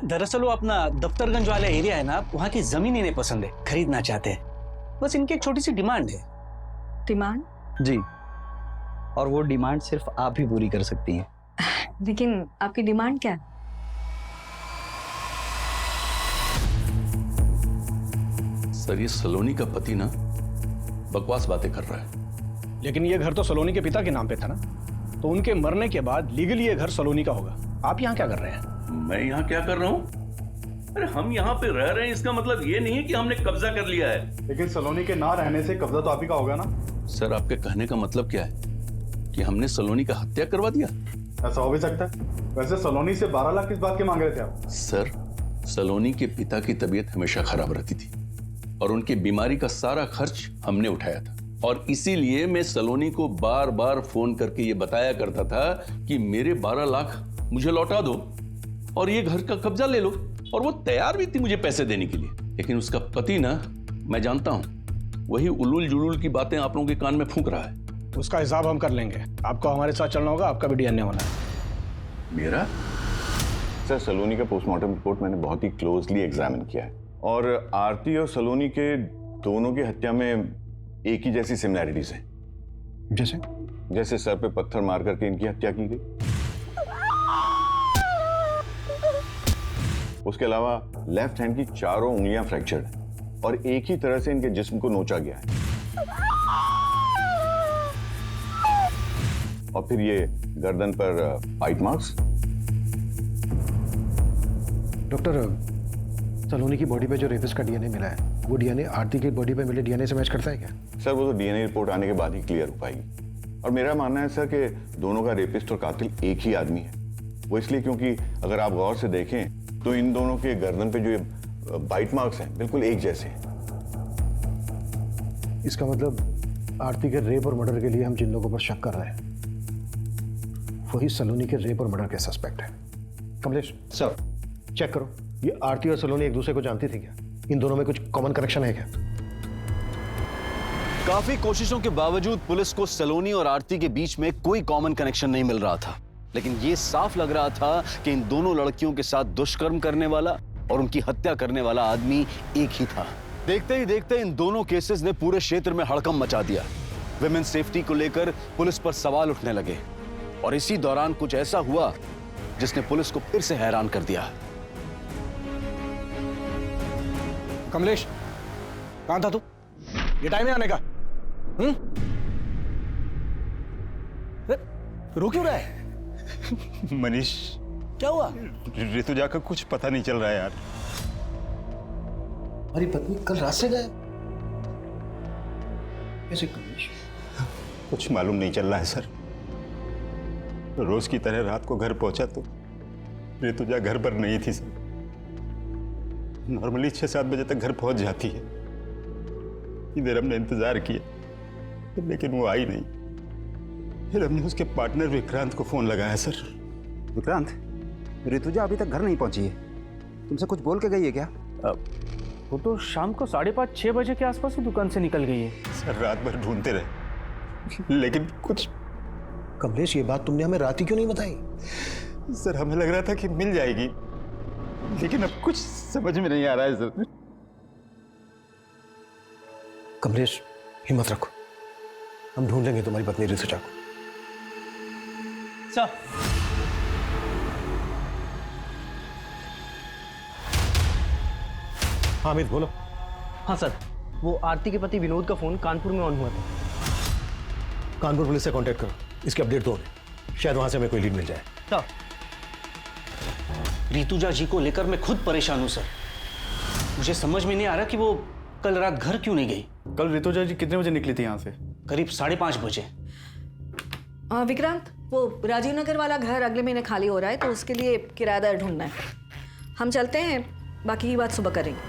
दरअसल वो अपना दफ्तरगंज वाला एरिया है ना, वहाँ की जमीन इन्हें पसंद है, खरीदना चाहते हैं। बस इनकी एक छोटी सी डिमांड है। डिमांड? जी, और वो डिमांड सिर्फ आप ही पूरी कर सकती हैं। लेकिन आपकी डिमांड क्या है? सर ये सलोनी का पति ना बकवास बातें कर रहा है। लेकिन ये घर तो सलोनी के पिता के नाम पे था ना, तो उनके मरने के बाद लीगली ये घर सलोनी का होगा। आप यहाँ क्या कर रहे हैं? मैं यहाँ क्या कर रहा हूँ? अरे हम यहाँ पे रह रहे हैं, इसका मतलब ये नहीं है कि हमने कब्जा कर लिया है। लेकिन सलोनी के ना रहने से कब्जा तो आप ही का होगा ना। सर आपके कहने का मतलब क्या है कि हमने सलोनी का हत्या करवा दिया? ऐसा हो भी सकता है। वैसे सलोनी से 12 लाख किस बात के मांग रहे थे आप? सर सलोनी के पिता की तबीयत हमेशा खराब रहती थी और उनकी बीमारी का सारा खर्च हमने उठाया था, और इसीलिए मैं सलोनी को बार बार फोन करके ये बताया करता था कि मेरे 12 लाख मुझे लौटा दो और ये घर का कब्जा ले लो, और वो तैयार भी थी मुझे पैसे देने के लिए। लेकिन उसका पति ना, मैं जानता हूं, वही उलूल जुलूल की बातें आप लोगों के कान में फूंक रहा है। उसका हिसाब हम कर लेंगे। आपको हमारे साथ चलना होगा, आपका भी डीएनए होना है। मेरा? सर सलोनी का पोस्टमार्टम रिपोर्ट मैंने बहुत ही क्लोजली एग्जामिन किया है, और आरती और सलोनी के दोनों की हत्या में एक ही जैसी सिमिलैरिटीज हैं। जैसे? जैसे सर पे पत्थर मार करके इनकी हत्या की गई, उसके अलावा लेफ्ट हैंड की चारों उंगलियां फ्रैक्चर्ड हैं और एक ही तरह से इनके जिस्म को नोचा गया है। और फिर ये गर्दन पर बाइट मार्क्स। डॉक्टर, सलोनी की बॉडी पे जो रेपिस्ट का डीएनए मिला है, वो डीएनए आरती की बॉडी पे मिले डीएनए से मैच करता है क्या? सर वो तो डीएनए रिपोर्ट आने के बाद ही क्लियर हो पाएगी। और मेरा मानना है सर कि दोनों का रेपिस्ट और कातिल एक ही आदमी है। वो इसलिए क्योंकि अगर आप गौर से देखें तो इन दोनों के गर्दन पे जो ये बाइट मार्क्स हैं बिल्कुल एक जैसे हैं। इसका मतलब आरती के रेप और मर्डर के लिए हम जिन लोगों पर शक कर रहे हैं वही सलोनी के रेप और मर्डर के सस्पेक्ट हैं। कमलेश सर, चेक करो, ये आरती और सलोनी एक दूसरे को जानती थी क्या? इन दोनों में कुछ कॉमन कनेक्शन है क्या? काफी कोशिशों के बावजूद पुलिस को सलोनी और आरती के बीच में कोई कॉमन कनेक्शन नहीं मिल रहा था, लेकिन ये साफ लग रहा था कि इन दोनों लड़कियों के साथ दुष्कर्म करने वाला और उनकी हत्या करने वाला आदमी एक ही था। देखते ही देखते इन दोनों केसेस ने पूरे क्षेत्र में हड़कंप मचा दिया। विमेन सेफ्टी को लेकर पुलिस पर सवाल उठने लगे और इसी दौरान कुछ ऐसा हुआ जिसने पुलिस को फिर से हैरान कर दिया। कमलेश, कहां था तू? ये टाइम है आने का? रो क्यों रहा है? मनीष, क्या हुआ? ऋतुजा का कुछ पता नहीं चल रहा है यार। हमारी पत्नी कल रात से गए? कैसे कमलेश? कुछ मालूम नहीं चल रहा है सर। रोज की तरह रात को घर पहुंचा तो ऋतुजा घर पर नहीं थी सर। नॉर्मली 6-7 बजे तक घर पहुंच जाती है। इधर हमने इंतजार किया लेकिन वो आई नहीं। फिर हमने उसके पार्टनर विक्रांत को फोन लगाया सर। विक्रांत, ऋतुजा अभी तक घर नहीं पहुंची है, तुमसे कुछ बोल के गई है क्या? वो तो शाम को 5:30-6 बजे के आसपास ही दुकान से निकल गई है। सर रात भर ढूंढते रहे लेकिन कुछ। कमलेश, ये बात तुमने हमें रात ही क्यों नहीं बताई? सर हमें लग रहा था कि मिल जाएगी लेकिन अब कुछ समझ में नहीं आ रहा है सर। कमलेश, हिम्मत रखो, हम ढूंढ लेंगे तुम्हारी पत्नी ऋतुजा को। सर, हामिद बोलो। हाँ सर, वो आरती के पति विनोद का फोन कानपुर में ऑन हुआ था। कानपुर पुलिस से कांटेक्ट करो, इसकी अपडेट दो हमें, शायद वहां से हमें कोई लीड मिल जाए। सर, ऋतुजा जी को लेकर मैं खुद परेशान हूं सर। मुझे समझ में नहीं आ रहा कि वो कल रात घर क्यों नहीं गई। कल ऋतुजा जी कितने बजे निकली थी यहाँ से? करीब 5:30 बजे। विक्रांत, वो राजीव नगर वाला घर अगले महीने खाली हो रहा है तो उसके लिए किराएदार ढूंढना है। हम चलते हैं, बाकी की बात सुबह करेंगे।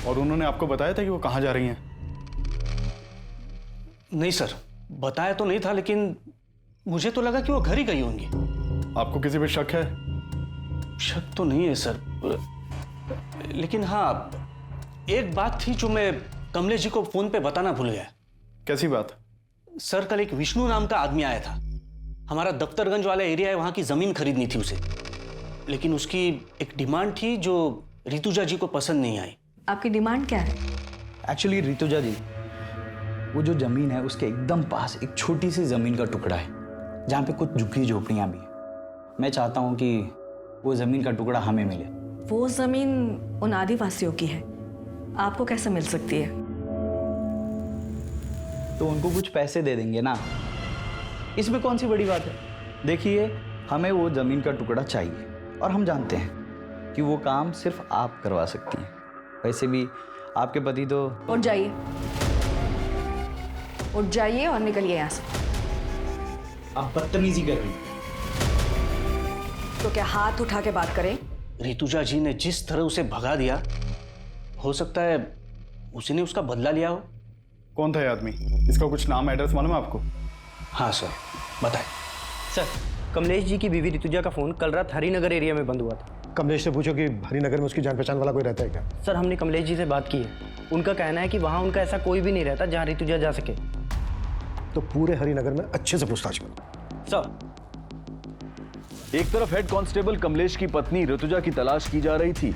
और उन्होंने आपको बताया था कि वो कहाँ जा रही हैं? नहीं सर, बताया तो नहीं था लेकिन मुझे तो लगा कि वो घर ही गई होंगी। आपको किसी पे शक है? शक तो नहीं है सर, लेकिन हाँ एक बात थी जो मैं कमलेश जी को फोन पे बताना भूल गया। कैसी बात? सर, कल एक विष्णु नाम का आदमी आया था। हमारा दफ्तरगंज वाला एरिया है, वहां की जमीन खरीदनी थी उसे, लेकिन उसकी एक डिमांड थी जो ऋतुजा जी को पसंद नहीं आई। आपकी डिमांड क्या है? एक्चुअली ऋतुजा जी, वो जो जमीन है उसके एकदम पास एक छोटी सी जमीन का टुकड़ा है जहाँ पे कुछ झुग्गी झोपड़ियाँ भी हैं। मैं चाहता हूँ कि वो जमीन का टुकड़ा हमें मिले। वो जमीन उन आदिवासियों की है, आपको कैसे मिल सकती है? तो उनको कुछ पैसे दे देंगे ना, इसमें कौन सी बड़ी बात है। देखिए, हमें वो जमीन का टुकड़ा चाहिए और हम जानते हैं कि वो काम सिर्फ आप करवा सकती हैं। वैसे भी आपके पति तो। उठ जाइए, उठ जाइए और निकलिए यहाँ से। आप बदतमीजी कर रही हैं। तो क्या हाथ उठा के बात करें? ऋतुजा जी ने जिस तरह उसे भगा दिया, हो सकता है उसी ने उसका बदला लिया हो। कौन था ये आदमी? इसका कुछ नाम एड्रेस मालूम है आपको? हाँ सर, बताएं। सर, कमलेश जी की बीवी ऋतुजा का फोन कल रात हरिनगर एरिया में बंद हुआ था। कमलेश से पूछो कि हरिनगर में उसकी जान पहचान वाला कोई रहता है क्या? सर, हमने कमलेश जी से बात की है, उनका कहना है कि वहाँ उनका ऐसा कोई भी नहीं रहता जहाँ ऋतुजा जा सके। तो पूरे हरिनगर में अच्छे से पूछताछ करो। सर, एक तरफ हेड कांस्टेबल कमलेश की पत्नी ऋतुजा की तलाश की जा रही थी,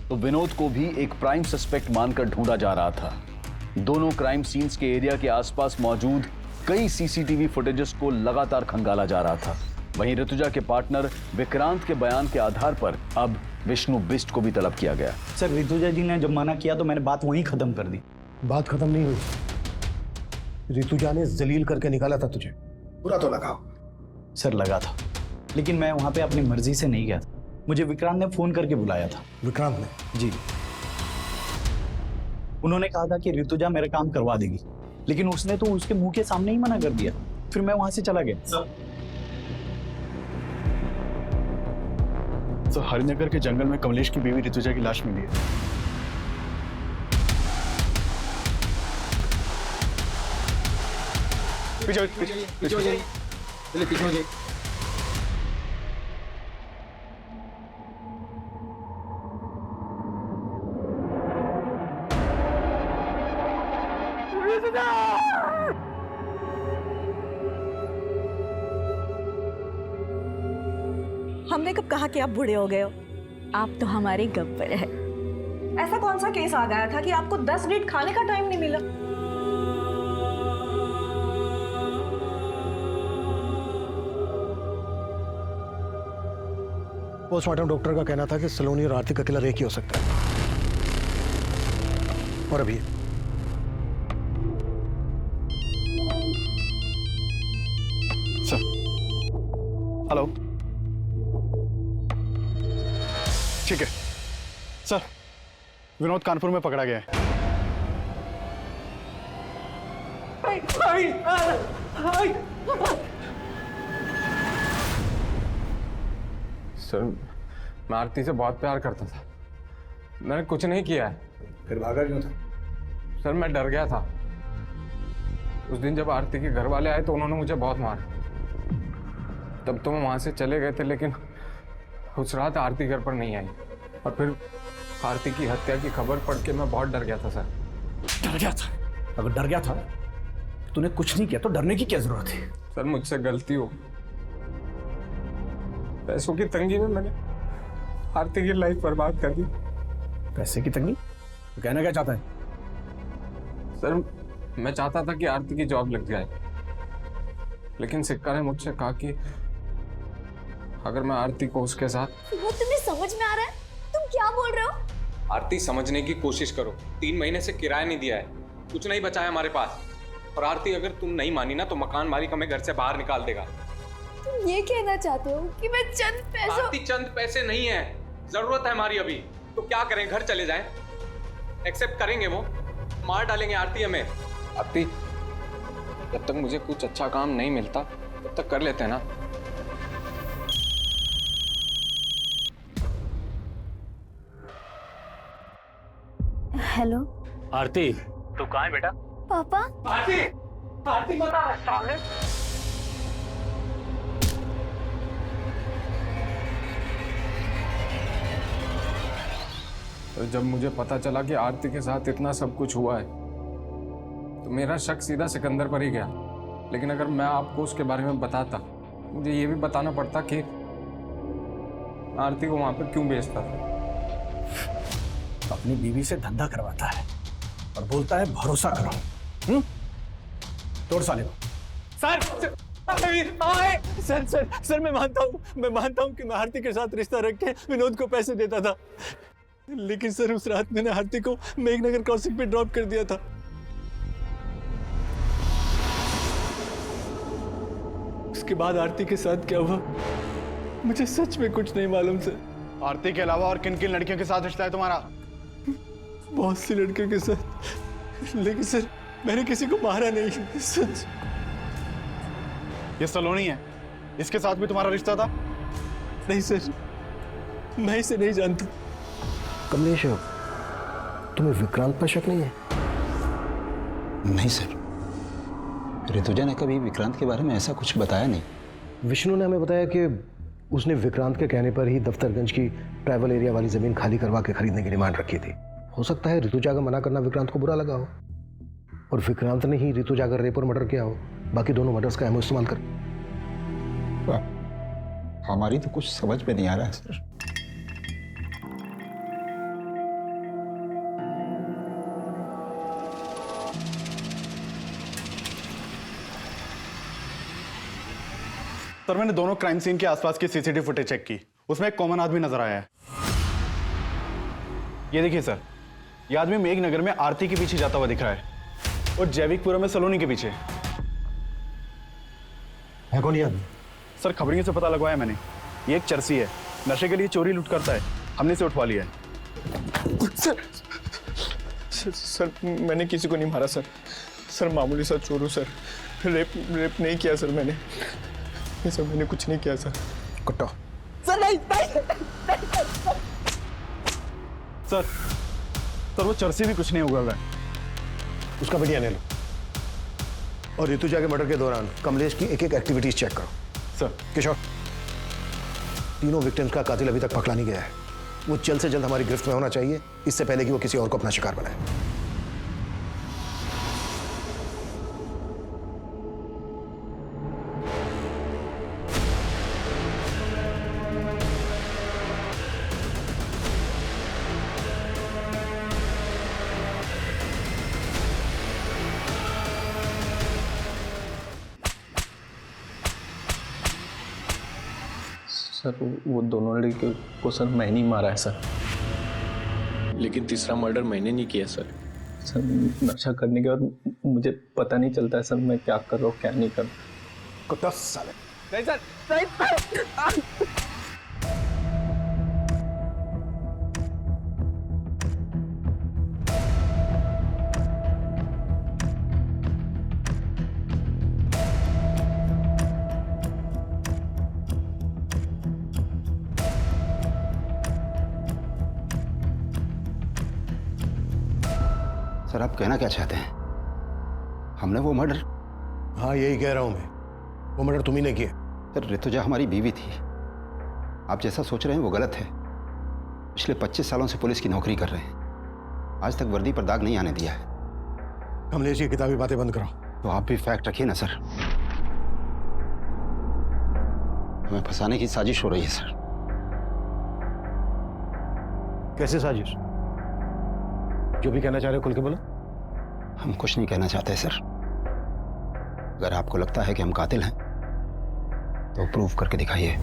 तो विनोद को भी एक प्राइम सस्पेक्ट मानकर ढूंढा जा रहा था। दोनों क्राइम सीन्स के एरिया के आसपास मौजूद कई सीसीटीवी फुटेजेस को लगातार खंगाला जा रहा था। वहीं ऋतुजा के पार्टनर विक्रांत के बयान के आधार पर अब विष्णु बिष्ट को भी तलब किया गया। सर, ऋतुजा जी ने जब मना किया तो मैंने बात वहीं खत्म कर दी। बात खत्म नहीं हुई। ऋतुजा ने जलील करके निकाला था तुझे, बुरा तो लगा। सर, लगा था, लेकिन मैं वहां पे अपनी मर्जी से नहीं गया था। मुझे विक्रांत ने फोन करके बुलाया था। विक्रांत ने? जी। उन्होंने कहा था कि ऋतुजा मेरा काम करवा देगी, लेकिन उसने तो उसके मुंह के सामने ही मना कर दिया। फिर मैं वहां से चला गया। सर, हरिनगर के जंगल में कमलेश की बीवी ऋतुजा की लाश मिली है। पीछे हमने कब कहा कि आप बूढ़े हो गए हो? आप तो हमारे गब्बर है। ऐसा कौन सा केस आ गया था कि आपको 10 मिनट खाने का टाइम नहीं मिला? पोस्टमार्टम डॉक्टर का कहना था कि सलोनी और आरती का किलर एक ही हो सकता है। और अभी सर, हेलो, ठीक है सर, विनोद कानपुर में पकड़ा गया है। सर, मैं आरती से बहुत प्यार करता था। मैंने कुछ नहीं किया है। फिर भागा क्यों था? सर, मैं डर गया था। उस दिन जब आरती के घर वाले आए तो उन्होंने मुझे बहुत मारा। तब तो मैं वहां से चले गए थे, लेकिन उस रात आरती घर पर नहीं आई। और फिर आरती की हत्या की खबर पढ़ के मैं बहुत डर गया था सर। डर गया था? अगर डर गया था तूने कुछ नहीं किया तो डरने की क्या जरूरत है? सर, मुझसे गलती हो। पैसों की तंगी में मैंने आरती की लाइफ बर्बाद कर दी। पैसे की तंगी? तो कहना क्या चाहता है? सर, मैं चाहता था कि आरती की जॉब लग जाए, लेकिन सिक्का ने मुझसे कहा कि अगर मैं आरती को उसके साथ। वो तुम्हें समझ में आ रहा है? तुम क्या बोल रहे हो? आरती, समझने की कोशिश करो। 3 महीने से किराया नहीं दिया है, कुछ नहीं बचा है हमारे पास। और आरती, अगर तुम नहीं मानी ना तो मकान मालिक हमें घर से बाहर निकाल देगा। तुम ये कहना चाहते हो कि मैं चंद पैसों? आरती, चंद पैसे नहीं है, जरूरत है हमारी अभी। तो क्या करें, घर चले जाएं? एक्सेप्ट करेंगे वो? मार डालेंगे आरती हमें। आरती, जब तक मुझे कुछ अच्छा काम नहीं मिलता तब तक कर लेते हैं ना। हेलो आरती, तू कहाँ है बेटा? पापा। आरती, आरती बता सामने। तो जब मुझे पता चला कि आरती के साथ इतना सब कुछ हुआ है तो मेरा शक सीधा सिकंदर पर ही गया। लेकिन अगर मैं आपको उसके बारे में बताता, मुझे ये भी बताना पड़ता कि आरती को वहां पर क्यों भेजता था। अपनी बीवी से धंधा करवाता है और बोलता है भरोसा करो। तोड़ साले को। सर, सर मैं मानता हूँ कि मैं आरती के साथ रिश्ता रख के विनोद को पैसे देता था, लेकिन सर उस रात मैंने आरती को मेघनगर क्रॉसिंग पे ड्रॉप कर दिया था। उसके बाद आरती के साथ क्या हुआ मुझे सच में कुछ नहीं मालूम सर। आरती के अलावा और किन किन लड़कियों के साथ रिश्ता है तुम्हारा? बहुत सी लड़कियों के साथ, लेकिन सर मैंने किसी को मारा नहीं। सच। ये सलोनी है, इसके साथ भी तुम्हारा रिश्ता था? नहीं सर, मैं इसे नहीं जानता। कमलेश, तुम्हें विक्रांत पर शक नहीं है? नहीं सर, ऋतुजा ने कभी विक्रांत के बारे में ऐसा कुछ बताया नहीं। विष्णु ने हमें बताया कि उसने विक्रांत के कहने पर ही दफ्तरगंज की ट्राइबल एरिया वाली जमीन खाली करवा के खरीदने की डिमांड रखी थी। हो सकता है ऋतुजा का मना करना विक्रांत को बुरा लगा हो और विक्रांत ने ही ऋतुजा का रेप और मर्डर किया हो। बाकी दोनों मर्डर्स का एमओ इस्तेमाल कर। हमारी तो कुछ समझ में नहीं आ रहा है सर। सर, मैंने दोनों क्राइम सीन के आसपास की सीसीटीवी फुटेज चेक की, उसमें एक कॉमन आदमी नजर आया है। ये देखिए सर, ये आदमी मेघनगर में आरती के पीछे जाता हुआ दिख रहा है और जैविकपुरा में सलोनी के पीछे है। कौन ये आदमी? सर, खबरियों से पता लगवाया मैंने। ये एक चरसी है, नशे के लिए चोरी लूट करता है। हमने इसे उठवा लिया है। सर, मैंने किसी को नहीं मारा सर। सर, मामूली सा चोर हूं सर। रेप नहीं किया सर मैंने। सर, मैंने कुछ नहीं किया सर। कुत्ता। सर नहीं। सर, वो चरसी भी कुछ नहीं उगल रहा है। उसका वीडियो ले लो और ऋतुजा के मर्डर के दौरान कमलेश की एक एक एक्टिविटीज चेक करो। सर। किशोर, तीनों विक्टिम्स का कातिल अभी तक पकड़ा नहीं गया है। वो जल्द से जल्द हमारी गिरफ्त में होना चाहिए, इससे पहले कि वो किसी और को अपना शिकार बनाए। सर वो दोनों लड़के को सर मैंने ही मारा है सर। लेकिन तीसरा मर्डर मैंने नहीं किया सर। सर नशा करने के बाद मुझे पता नहीं चलता है सर मैं क्या कर रहा हूँ क्या नहीं कर रहा हूँ। कुत्ता साले। नहीं सर नहीं। सर आप कहना क्या चाहते हैं? हमने वो मर्डर? हाँ यही कह रहा हूं मैं, वो मर्डर तुम ही ने किया। सर ऋतुजा हमारी बीवी थी। आप जैसा सोच रहे हैं वो गलत है। पिछले 25 सालों से पुलिस की नौकरी कर रहे हैं, आज तक वर्दी पर दाग नहीं आने दिया है। कमलेश ये किताबी बातें बंद कराओ। तो आप भी फैक्ट रखिए ना सर। हमें फंसाने की साजिश हो रही है सर। कैसे साजिश? जो भी कहना चाह रहे हो खुल के बोलो। हम कुछ नहीं कहना चाहते सर। अगर आपको लगता है कि हम कातिल हैं तो प्रूव करके दिखाइए।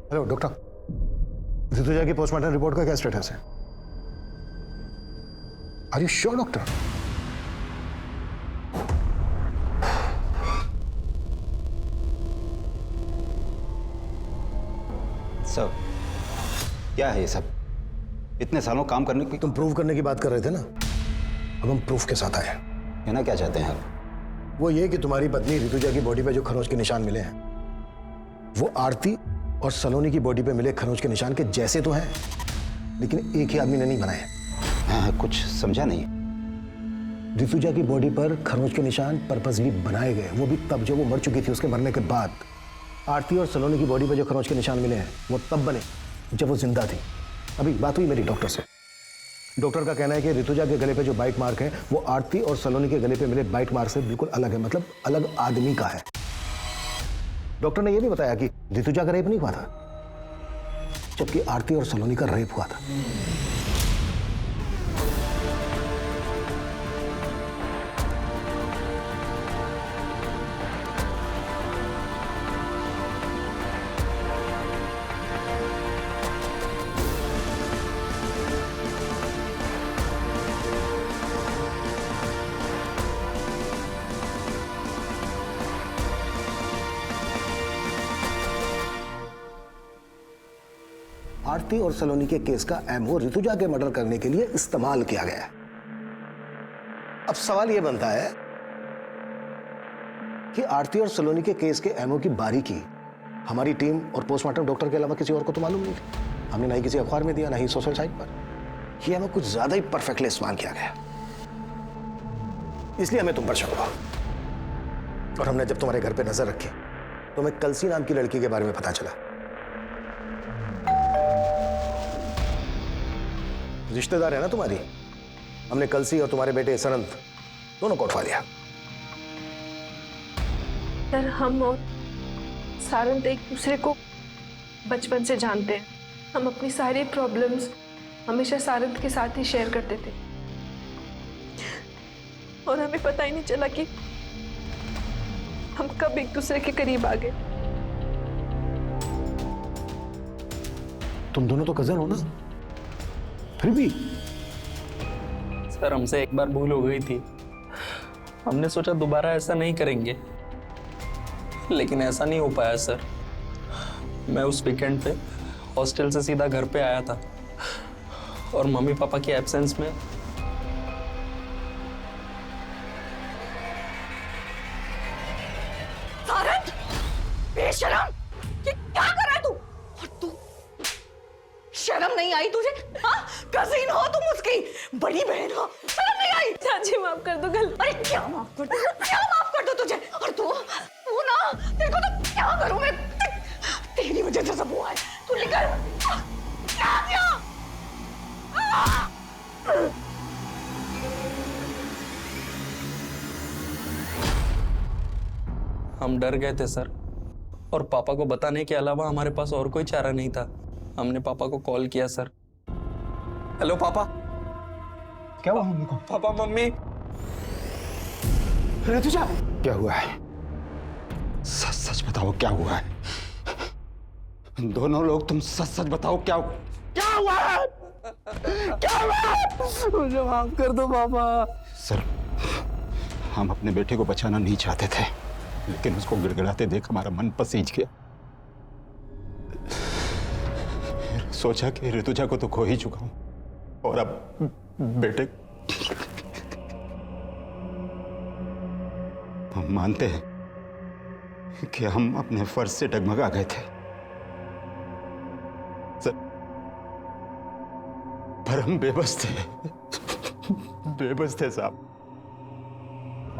हेलो डॉक्टर, ऋतुजा की पोस्टमार्टम रिपोर्ट का क्या स्टेटस है? Are you sure doctor? Sir क्या है ये सब? इतने सालों काम करने की तुम प्रूव करने की बात कर रहे थे ना, अब हम प्रूफ के साथ आए हैं। कहना क्या चाहते हैं आप? वो ये कि तुम्हारी पत्नी ऋतुजा की बॉडी पे जो खरोंच के निशान मिले हैं वो आरती और सलोनी की बॉडी पे मिले खरोंच के निशान के जैसे तो हैं, लेकिन एक ही आदमी ने नहीं बनाए। हाँ, कुछ समझा नहीं। ऋतुजा की बॉडी पर खरोंच के निशान पर्पसली बनाए गए, वो भी तब जब वो मर चुकी थी। उसके मरने के बाद आरती और सलोनी की बॉडी पर जो खरोंच के निशान मिले हैं वो तब बने जब वो जिंदा थी। अभी बात हुई मेरी डॉक्टर से। डॉक्टर का कहना है कि ऋतुजा के गले पे जो बाइट मार्क है वो आरती और सलोनी के गले पे मिले बाइट मार्क से बिल्कुल अलग है, मतलब अलग आदमी का है। डॉक्टर ने यह भी बताया कि ऋतुजा का रेप नहीं हुआ था, जबकि आरती और सलोनी का रेप हुआ था। आरती और सलोनी के केस का एमओ ऋतुजा के मर्डर करने के लिए इस्तेमाल किया गया है। अब सवाल यह बनता है कि आरती और सलोनी के केस के एमओ की बारीकी हमारी टीम और पोस्टमार्टम डॉक्टर के अलावा किसी और को तो मालूम नहीं थी। हमने ना ही किसी अखबार में दिया, ना ही सोशल साइट पर। यह एमओ कुछ ज्यादा ही परफेक्टली इस्तेमाल किया गया, इसलिए हमें तुम पर शक हुआ। और हमने जब तुम्हारे घर पे नजर रखी तो हमें कलसी नाम की लड़की के बारे में पता चला। रिश्तेदार है ना तुम्हारी। हमने कलसी और तुम्हारे बेटे सनंत दोनों को उठवा लिया। सर हम और सारंत एक दूसरे को बचपन से जानते हैं। हम अपनी सारी प्रॉब्लम्स हमेशा सारंत के साथ ही शेयर करते थे और हमें पता ही नहीं चला कि हम कब एक दूसरे के करीब आ गए। तुम दोनों तो कजन हो ना, फिर भी। सर हमसे एक बार भूल हो गई थी, हमने सोचा दोबारा ऐसा नहीं करेंगे, लेकिन ऐसा नहीं हो पाया सर। मैं उस वीकेंड पे हॉस्टल से सीधा घर पे आया था और मम्मी पापा के एब्सेंस में सारंग, बेशरम, ये क्या कर रहा है तू? और तू शर्म नहीं आई तुझे? हाँ, कजीन हो तुम उसकी, बड़ी बहन हो, शर्म नहीं आई? चाची माफ कर दो गलती। अरे क्या माफ कर दो? क्या माफ कर दो तुझे? और तू ना, तेरे को तो क्या करूं मैं? तेरी वजह से सब हुआ है। तू निकल। क्या किया? हम डर गए थे सर, और पापा को बताने के अलावा हमारे पास और कोई चारा नहीं था। हमने पापा को कॉल किया सर। हेलो पापा। क्या हुआ मम्मी को? Papa mummy. ऋतुजा क्या हुआ है? सच सच बताओ क्या हुआ है? दोनों लोग तुम सच सच बताओ क्या हुआ है? क्या हुआ है? मुझे माफ कर दो पापा। सर, हम अपने बेटे को बचाना नहीं चाहते थे, लेकिन उसको गिड़गिड़ाते देख हमारा मन पसीज गया। सोचा कि ऋतुजा को तो खो ही चुका हूं, और अब बेटे। हम मानते हैं कि हम अपने फर्ज से डगमगा गए थे सर, पर हम बेबस थे साहब।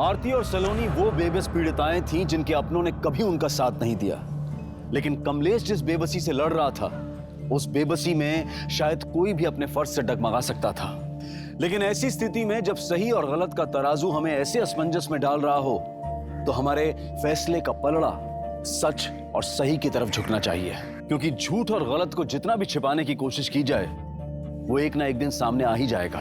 आरती और सलोनी वो बेबस पीड़िताएं थीं जिनके अपनों ने कभी उनका साथ नहीं दिया। लेकिन कमलेश जिस बेबसी से लड़ रहा था, उस बेबसी में शायद कोई भी अपने फर्ज से डगमगा सकता था। लेकिन ऐसी स्थिति में जब सही और गलत का तराजू हमें ऐसे असमंजस में डाल रहा हो, तो हमारे फैसले का पलड़ा सच और सही की तरफ झुकना चाहिए। क्योंकि झूठ और गलत को जितना भी छिपाने की कोशिश की जाए, वो एक ना एक दिन सामने आ ही जाएगा।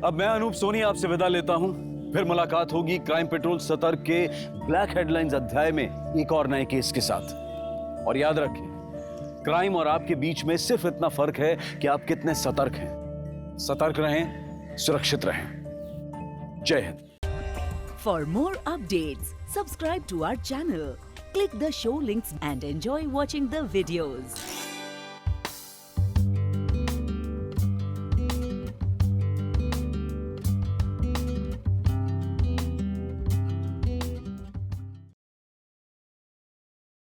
अब मैं अनूप सोनी आपसे विदा लेता हूं। फिर मुलाकात होगी क्राइम पेट्रोल सतर्क के ब्लैक हेडलाइंस अध्याय में एक और नए केस के साथ। और याद रखें, क्राइम और आपके बीच में सिर्फ इतना फर्क है कि आप कितने सतर्क हैं। सतर्क रहें, सुरक्षित रहें। जय Hind. For more updates, subscribe to our channel, click the show links and enjoy watching the videos.